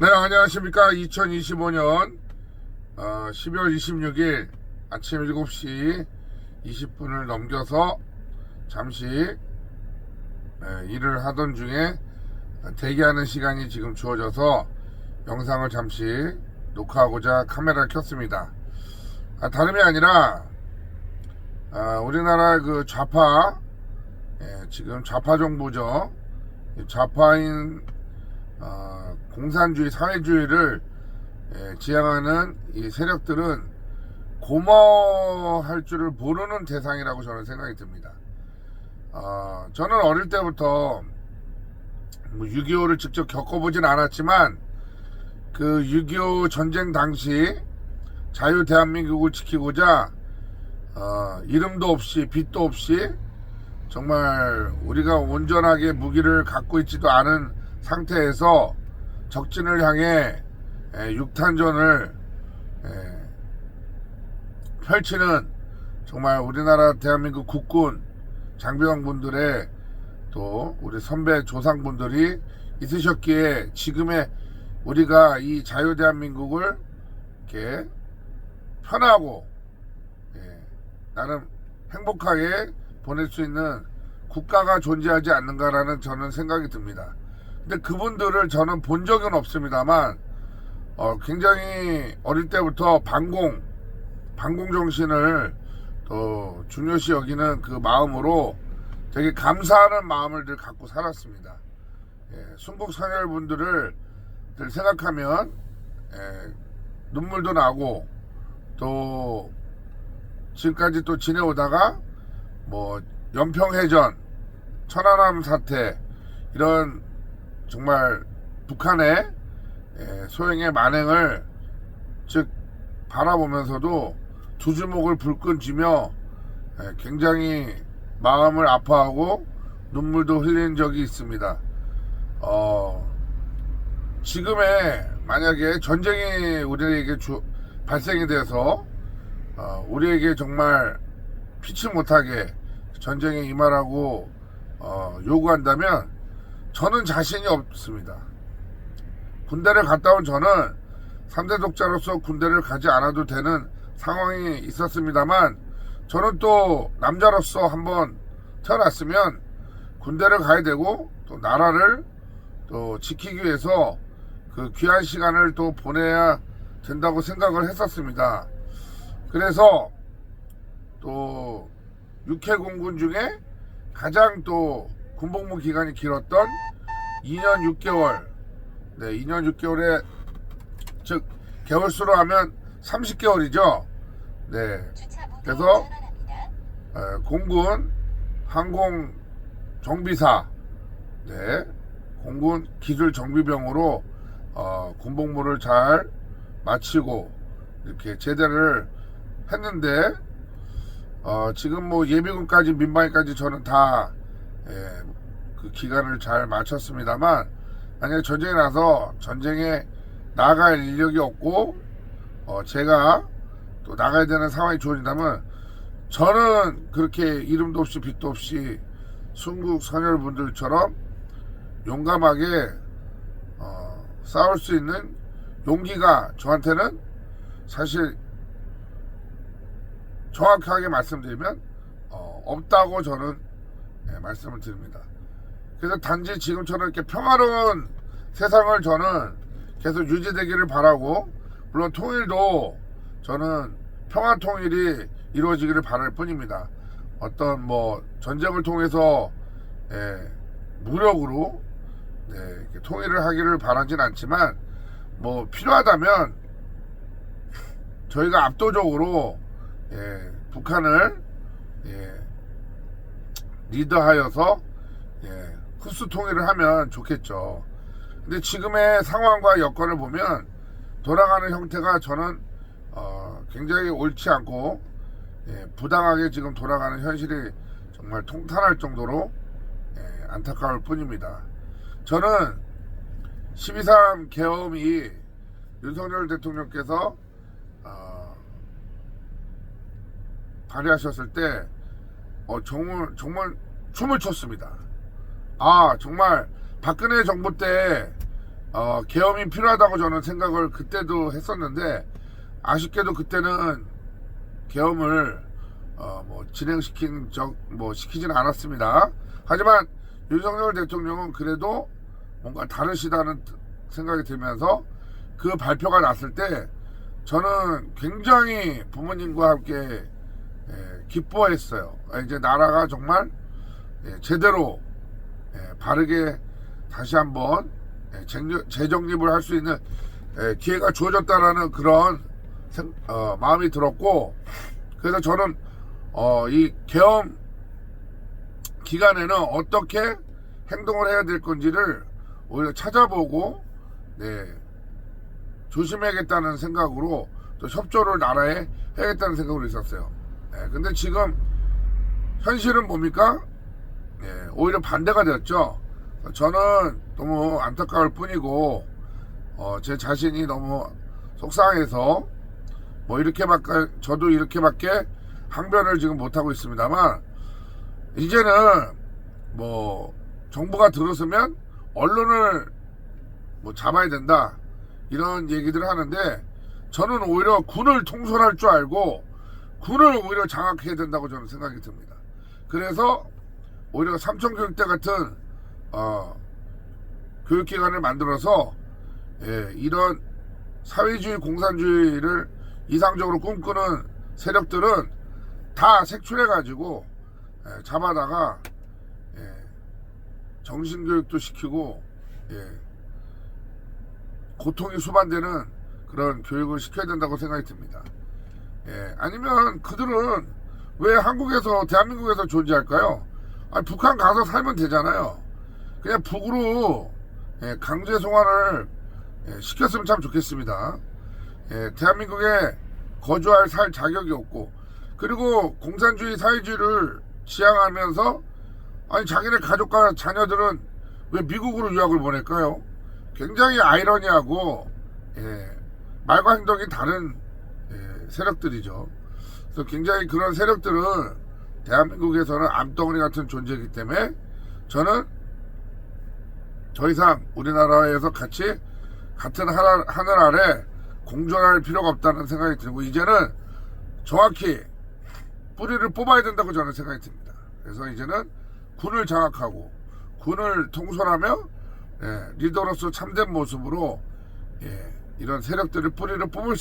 네, 안녕하십니까. 2025년 12월 26일 아침 7시 20분을 넘겨서 잠시 일을 하던 중에 대기하는 시간이 지금 주어져서 영상을 잠시 녹화하고자 카메라를 켰습니다. 다름이 아니라 우리나라 그 좌파, 지금 좌파 정부죠. 좌파인 공산주의, 사회주의를 지향하는 이 세력들은 고마워할 줄을 모르는 대상이라고 저는 생각이 듭니다. 저는 어릴 때부터 6.25를 직접 겪어보진 않았지만 그 6.25 전쟁 당시 자유 대한민국을 지키고자 이름도 없이 빛도 없이 정말 우리가 온전하게 무기를 갖고 있지도 않은 상태에서 적진을 향해 육탄전을 펼치는 정말 우리나라 대한민국 국군 장병분들의 또 우리 선배 조상분들이 있으셨기에 지금의 우리가 이 자유 대한민국을 이렇게 편하고 나름 행복하게 보낼 수 있는 국가가 존재하지 않는가라는 저는 생각이 듭니다. 근데 그분들을 저는 본 적은 없습니다만 굉장히 어릴 때부터 반공 정신을 또 중요시 여기는 그 마음으로 되게 감사하는 마음을 늘 갖고 살았습니다. 순국선열분들을 늘 생각하면 눈물도 나고 또 지금까지 또 지내오다가 뭐 연평해전, 천안함 사태 이런 정말 북한의 소행의 만행을 즉 바라보면서도 두 주먹을 불끈 쥐며 굉장히 마음을 아파하고 눈물도 흘린 적이 있습니다. 지금의 만약에 전쟁이 우리에게 발생이 돼서 우리에게 정말 피치 못하게 전쟁에 임하라고 요구한다면 저는 자신이 없습니다. 군대를 갔다 온 저는 3대 독자로서 군대를 가지 않아도 되는 상황이 있었습니다만 저는 또 남자로서 한번 태어났으면 군대를 가야 되고 또 나라를 또 지키기 위해서 그 귀한 시간을 또 보내야 된다고 생각을 했었습니다. 그래서 또 육해공군 중에 가장 또 군복무 기간이 길었던 2년 6개월 2년 6개월에 즉 개월수로 하면 30개월이죠. 그래서 공군 항공 정비사 공군 기술 정비병으로 군복무를 잘 마치고 이렇게 제대를 했는데 지금 뭐 예비군까지 민방위까지 저는 다 그 기간을 잘 마쳤습니다만 만약에 전쟁이 나서 전쟁에 나갈 인력이 없고 제가 또 나가야 되는 상황이 주어진다면 저는 그렇게 이름도 없이 빛도 없이 순국선열분들처럼 용감하게 싸울 수 있는 용기가 저한테는 사실 정확하게 말씀드리면 없다고 저는 말씀을 드립니다. 그래서 단지 지금처럼 이렇게 평화로운 세상을 저는 계속 유지되기를 바라고 물론 통일도 저는 평화 통일이 이루어지기를 바랄 뿐입니다. 어떤 뭐 전쟁을 통해서 무력으로 통일을 하기를 바라진 않지만 뭐 필요하다면 저희가 압도적으로 북한을 리더하여서 흡수 통일을 하면 좋겠죠. 근데 지금의 상황과 여건을 보면 돌아가는 형태가 저는 굉장히 옳지 않고 부당하게 지금 돌아가는 현실이 정말 통탄할 정도로 안타까울 뿐입니다. 저는 12.3 계엄이 윤석열 대통령께서 발의하셨을 때 정말 춤을 췄습니다. 정말 박근혜 정부 때 계엄이 필요하다고 저는 생각을 그때도 했었는데, 아쉽게도 그때는 계엄을 시키지는 않았습니다. 하지만 윤석열 대통령은 그래도 뭔가 다르시다는 생각이 들면서 그 발표가 났을 때 저는 굉장히 부모님과 함께 기뻐했어요. 이제 나라가 정말 제대로 바르게 다시 한번 재정립을 할 수 있는 기회가 주어졌다라는 그런 마음이 들었고, 그래서 저는 이 계엄 기간에는 어떻게 행동을 해야 될 건지를 오히려 찾아보고 조심해야겠다는 생각으로 또 협조를 나라에 해야겠다는 생각으로 있었어요. 근데 지금 현실은 뭡니까? 오히려 반대가 되었죠. 저는 너무 안타까울 뿐이고 제 자신이 너무 속상해서 저도 이렇게밖에 항변을 지금 못하고 있습니다만, 이제는 정부가 들어서면 언론을 잡아야 된다 이런 얘기들을 하는데, 저는 오히려 군을 통솔할 줄 알고 군을 오히려 장악해야 된다고 저는 생각이 듭니다. 그래서 오히려 삼천교육대 같은 교육기관을 만들어서 이런 사회주의 공산주의를 이상적으로 꿈꾸는 세력들은 다 색출해가지고 잡아다가 정신교육도 시키고 고통이 수반되는 그런 교육을 시켜야 된다고 생각이 듭니다. 아니면 그들은 왜 대한민국에서 존재할까요? 북한 가서 살면 되잖아요. 그냥 북으로 강제 송환을 시켰으면 참 좋겠습니다. 대한민국에 살 자격이 없고, 그리고 공산주의 사회주의를 지향하면서 자기네 가족과 자녀들은 왜 미국으로 유학을 보낼까요? 굉장히 아이러니하고 말과 행동이 다른 세력들이죠. 그래서 굉장히 그런 세력들은 대한민국에서는 암덩어리 같은 존재이기 때문에 저는 더 이상 우리나라에서 같은 하늘 아래 공존할 필요가 없다는 생각이 들고, 이제는 정확히 뿌리를 뽑아야 된다고 저는 생각이 듭니다. 그래서 이제는 군을 장악하고 군을 통솔하며 리더로서 참된 모습으로 이런 세력들을 뿌리를 뽑을 수